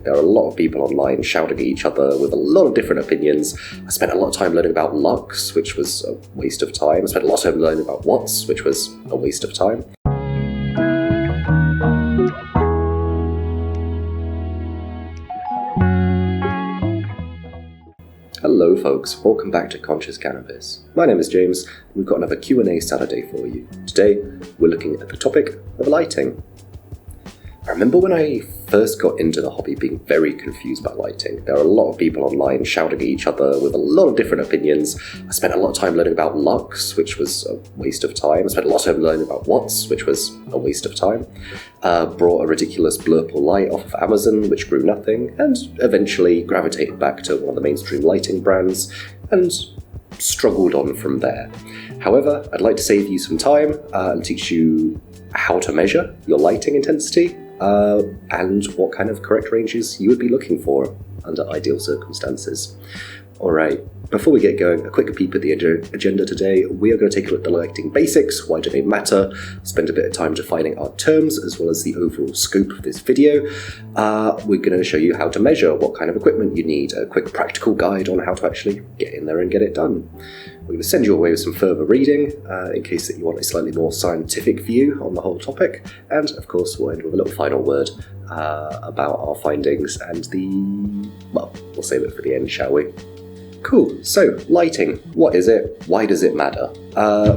There are a lot of people online shouting at each other with a lot of different opinions. I spent a lot of time learning about lux, which was a waste of time. I spent a lot of time learning about watts, which was a waste of time. Hello folks, welcome back to Conscious Cannabis. My name is James, and we've got another Q&A Saturday for you. Today, we're looking at the topic of lighting. I remember when I first got into the hobby being very confused by lighting. There are a lot of people online shouting at each other with a lot of different opinions. I spent a lot of time learning about lux, which was a waste of time. I spent a lot of time learning about watts, which was a waste of time. Brought a ridiculous blurple light off of Amazon, which grew nothing, and eventually gravitated back to one of the mainstream lighting brands, and struggled on from there. However, I'd like to save you some time and teach you how to measure your lighting intensity, and what kind of correct ranges you would be looking for under ideal circumstances. Alright, before we get going, a quick peep at the agenda today. We are going to take a look at the lighting basics, why do they matter, spend a bit of time defining our terms as well as the overall scope of this video. We're going to show you how to measure, what kind of equipment you need, a quick practical guide on how to actually get in there and get it done. We're going to send you away with some further reading in case that you want a slightly more scientific view on the whole topic, and of course we'll end with a little final word about our findings and we'll save it for the end, shall we? Cool, so lighting, what is it? Why does it matter?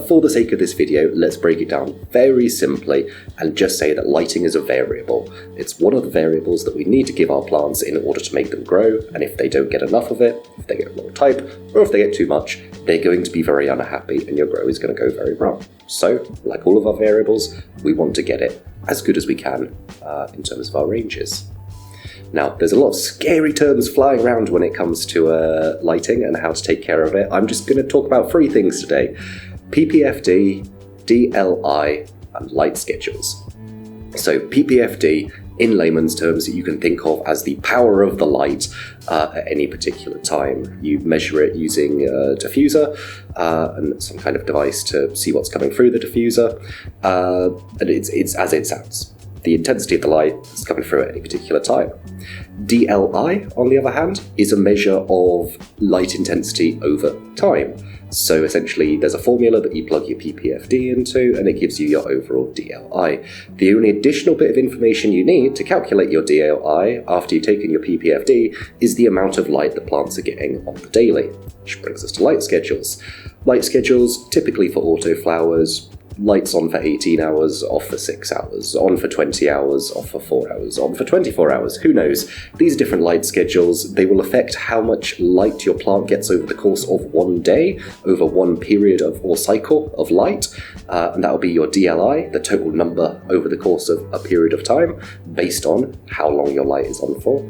For the sake of this video, let's break it down very simply and just say that lighting is a variable. It's one of the variables that we need to give our plants in order to make them grow, and if they don't get enough of it, if they get wrong type, or if they get too much, they're going to be very unhappy and your grow is going to go very wrong. So, like all of our variables, we want to get it as good as we can in terms of our ranges. Now, there's a lot of scary terms flying around when it comes to lighting and how to take care of it. I'm just going to talk about three things today: PPFD, DLI, and light schedules. So PPFD, in layman's terms, you can think of as the power of the light at any particular time. You measure it using a diffuser and some kind of device to see what's coming through the diffuser, and it's as it sounds. The intensity of the light is coming through at any particular time. DLI, on the other hand, is a measure of light intensity over time. So essentially, there's a formula that you plug your PPFD into, and it gives you your overall DLI. The only additional bit of information you need to calculate your DLI after you've taken your PPFD is the amount of light the plants are getting on the daily, which brings us to light schedules. Light schedules, typically for autoflowers, lights on for 18 hours, off for 6 hours, on for 20 hours, off for 4 hours, on for 24 hours, who knows. These are different light schedules. They will affect how much light your plant gets over the course of one day, over one period or cycle of light, and that will be your DLI, the total number over the course of a period of time, based on how long your light is on for.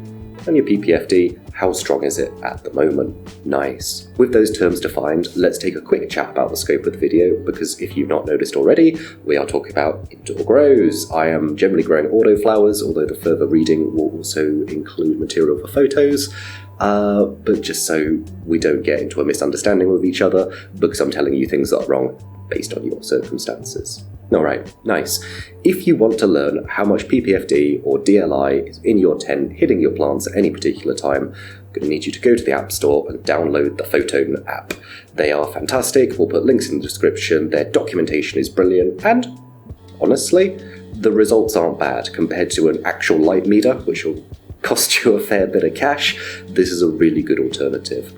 And your PPFD, how strong is it at the moment? Nice. With those terms defined, let's take a quick chat about the scope of the video, because if you've not noticed already, we are talking about indoor grows. I am generally growing autoflowers, although the further reading will also include material for photos, but just so we don't get into a misunderstanding with each other, because I'm telling you things that are wrong based on your circumstances. Alright, nice. If you want to learn how much PPFD or DLI is in your tent hitting your plants at any particular time, I'm going to need you to go to the App Store and download the Photone app. They are fantastic, we'll put links in the description, their documentation is brilliant, and honestly, the results aren't bad compared to an actual light meter, which will cost you a fair bit of cash. This is a really good alternative.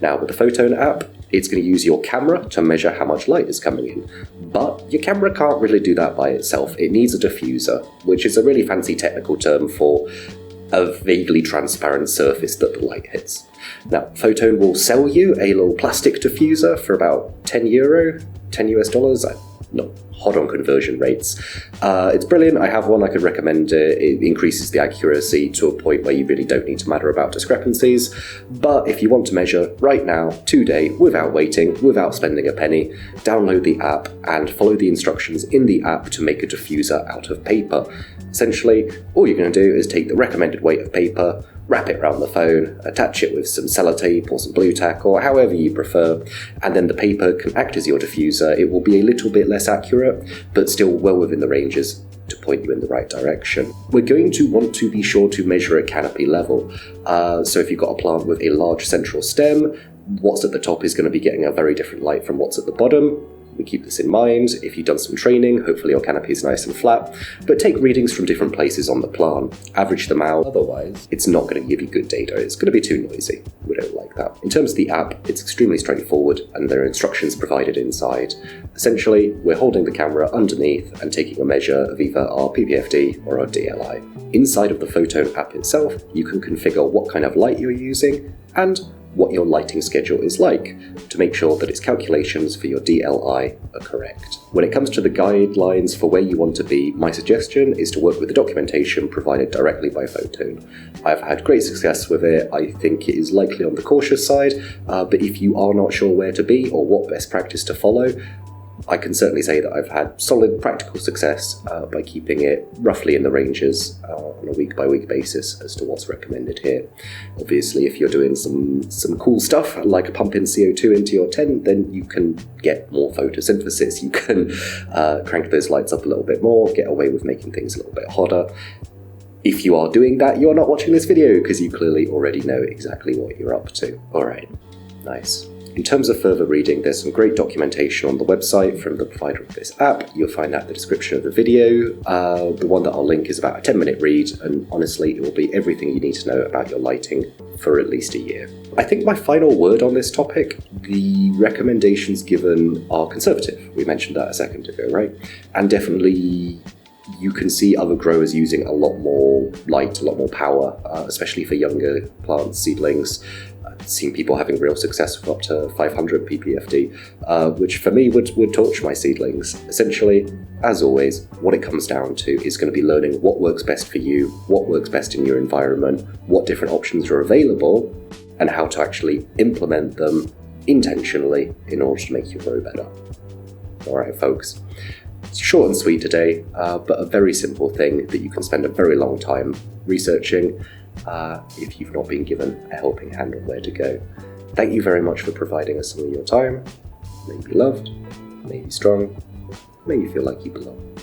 Now, with the Photone app, it's going to use your camera to measure how much light is coming in. But your camera can't really do that by itself. It needs a diffuser, which is a really fancy technical term for a vaguely transparent surface that the light hits. Now, Photone will sell you a little plastic diffuser for about €10, $10 US. Not hot on conversion rates. It's brilliant. I have one. I could recommend it. It increases the accuracy to a point where you really don't need to matter about discrepancies. But if you want to measure right now, today, without waiting, without spending a penny, download the app and follow the instructions in the app to make a diffuser out of paper. Essentially, all you're going to do is take the recommended weight of paper, wrap it around the phone, attach it with some sellotape or some blue tack or however you prefer, and then the paper can act as your diffuser. It will be a little bit less accurate, but still well within the ranges to point you in the right direction. We're going to want to be sure to measure at canopy level. So if you've got a plant with a large central stem, what's at the top is going to be getting a very different light from what's at the bottom. We keep this in mind. If you've done some training, hopefully your canopy is nice and flat, but take readings from different places on the plant, average them out, otherwise it's not going to give you good data, it's going to be too noisy. We don't like that. In terms of the app, it's extremely straightforward and there are instructions provided inside. Essentially, we're holding the camera underneath and taking a measure of either our PPFD or our DLI. Inside of the Photone app itself, you can configure what kind of light you're using and what your lighting schedule is like to make sure that its calculations for your DLI are correct. When it comes to the guidelines for where you want to be, my suggestion is to work with the documentation provided directly by Photone. I've had great success with it. I think it is likely on the cautious side, but if you are not sure where to be or what best practice to follow, I can certainly say that I've had solid practical success by keeping it roughly in the ranges on a week-by-week basis as to what's recommended here. Obviously, if you're doing some cool stuff, like pumping CO2 into your tent, then you can get more photosynthesis, you can crank those lights up a little bit more, get away with making things a little bit hotter. If you are doing that, you're not watching this video because you clearly already know exactly what you're up to. Alright, nice. In terms of further reading, there's some great documentation on the website from the provider of this app. You'll find out the description of the video. The one that I'll link is about a 10-minute read, and honestly, it will be everything you need to know about your lighting for at least a year. I think my final word on this topic, the recommendations given are conservative. We mentioned that a second ago, right? And definitely you can see other growers using a lot more light, a lot more power, especially for younger plants, seedlings. Seen people having real success with up to 500 ppfd, which for me would torch my seedlings. Essentially, as always, what it comes down to is going to be learning what works best for you, what works best in your environment, what different options are available, and how to actually implement them intentionally in order to make your grow better. Alright folks, it's short and sweet today, but a very simple thing that you can spend a very long time researching if you've not been given a helping hand on where to go. Thank you very much for providing us some of your time. May you be loved, may you be strong, may you feel like you belong.